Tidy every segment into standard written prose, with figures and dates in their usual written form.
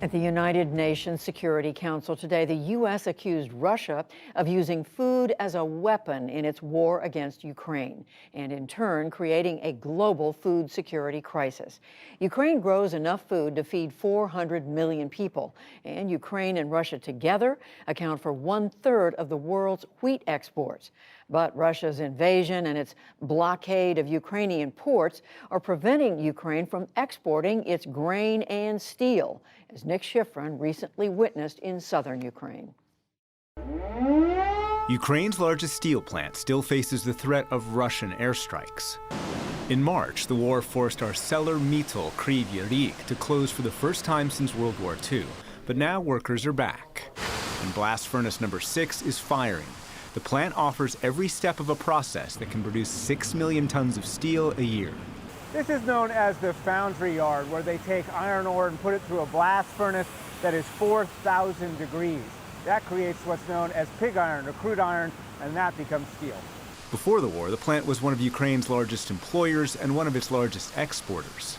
At the United Nations Security Council today, the U.S. accused Russia of using food as a weapon in its war against Ukraine, and in turn creating a global food security crisis. Ukraine grows enough food to feed 400 million people, and Ukraine and Russia together account for 1/3 of the world's wheat exports. But Russia's invasion and its blockade of Ukrainian ports are preventing Ukraine from exporting its grain and steel, as Nick Schifrin recently witnessed in southern Ukraine. Ukraine's largest steel plant still faces the threat of Russian airstrikes. In March, the war forced ArcelorMittal Kryvyi Rih to close for the first time since World War II. But now workers are back. And blast furnace number 6 is firing. The plant offers every step of a process that can produce 6 million tons of steel a year. This is known as the foundry yard, where they take iron ore and put it through a blast furnace that is 4,000 degrees. That creates what's known as pig iron or crude iron, and that becomes steel. Before the war, the plant was one of Ukraine's largest employers and one of its largest exporters.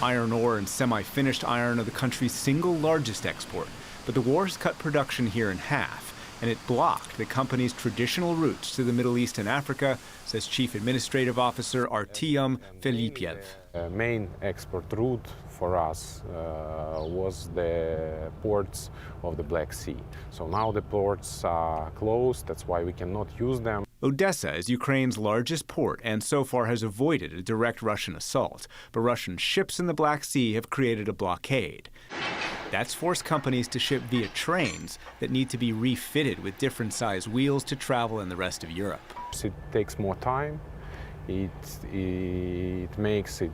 Iron ore and semi-finished iron are the country's single largest export, but the war has cut production here in half, and it blocked the company's traditional routes to the Middle East and Africa, says Chief Administrative Officer Artyom Felipyev. The main export route for us was the ports of the Black Sea. So now the ports are closed, that's why we cannot use them. Odessa is Ukraine's largest port and so far has avoided a direct Russian assault, but Russian ships in the Black Sea have created a blockade. That's forced companies to ship via trains that need to be refitted with different size wheels to travel in the rest of Europe. It takes more time, it makes it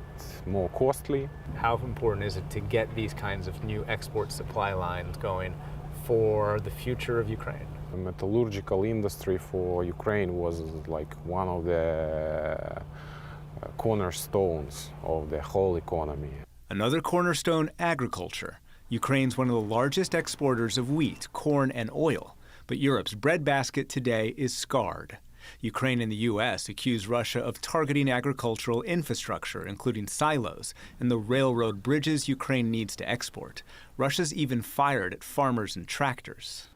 more costly. How important is it to get these kinds of new export supply lines going for the future of Ukraine? The metallurgical industry for Ukraine was like one of the cornerstones of the whole economy. Another cornerstone, agriculture. Ukraine's one of the largest exporters of wheat, corn, and oil. But Europe's breadbasket today is scarred. Ukraine and the U.S. accuse Russia of targeting agricultural infrastructure, including silos, and the railroad bridges Ukraine needs to export. Russia's even fired at farmers and tractors.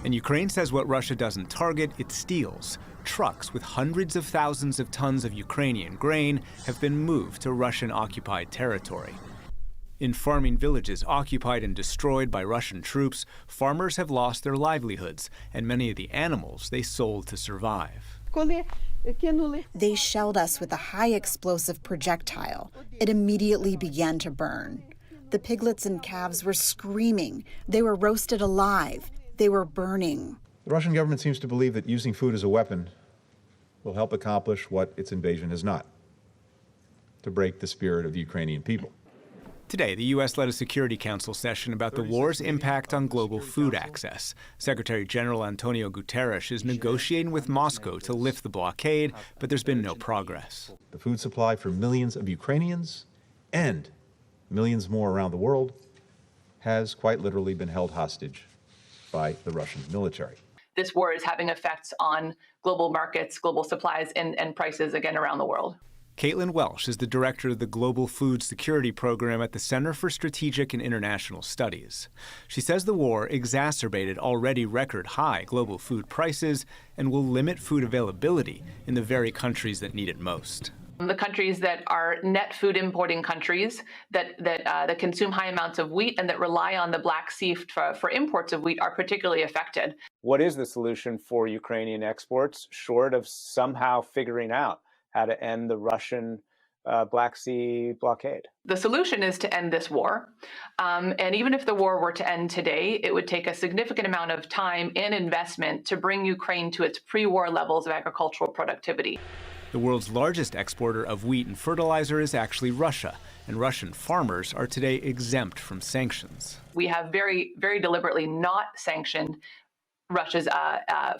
And Ukraine says what Russia doesn't target, it steals. Trucks with hundreds of thousands of tons of Ukrainian grain have been moved to Russian-occupied territory. In farming villages occupied and destroyed by Russian troops, farmers have lost their livelihoods and many of the animals they sold to survive. They shelled us with a high explosive projectile. It immediately began to burn. The piglets and calves were screaming. They were roasted alive. They were burning. The Russian government seems to believe that using food as a weapon will help accomplish what its invasion has not, to break the spirit of the Ukrainian people. Today, the U.S. led a Security Council session about the war's impact on global food access. Secretary General Antonio Guterres is negotiating with Moscow to lift the blockade, but there's been no progress. The food supply for millions of Ukrainians and millions more around the world has quite literally been held hostage by the Russian military. This war is having effects on global markets, global supplies, and prices, again, around the world. Caitlin Welsh is the director of the Global Food Security Program at the Center for Strategic and International Studies. She says the war exacerbated already record-high global food prices and will limit food availability in the very countries that need it most. The countries that are net food importing countries that consume high amounts of wheat and that rely on the Black Sea for imports of wheat are particularly affected. What is the solution for Ukrainian exports, short of somehow figuring out how to end the Russian Black Sea blockade? The solution is to end this war. And even if the war were to end today, it would take a significant amount of time and investment to bring Ukraine to its pre-war levels of agricultural productivity. The world's largest exporter of wheat and fertilizer is actually Russia, and Russian farmers are today exempt from sanctions. We have very, very deliberately not sanctioned Russia's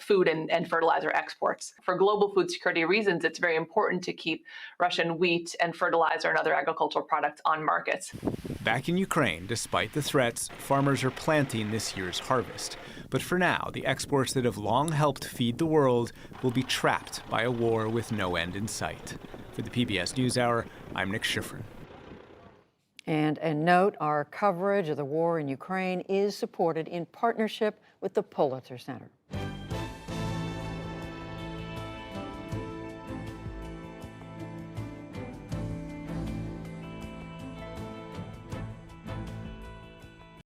food and fertilizer exports. For global food security reasons, it's very important to keep Russian wheat and fertilizer and other agricultural products on markets. Back in Ukraine, despite the threats, farmers are planting this year's harvest. But for now, the exports that have long helped feed the world will be trapped by a war with no end in sight. For the PBS NewsHour, I'm Nick Schifrin. And note, our coverage of the war in Ukraine is supported in partnership with the Pulitzer Center.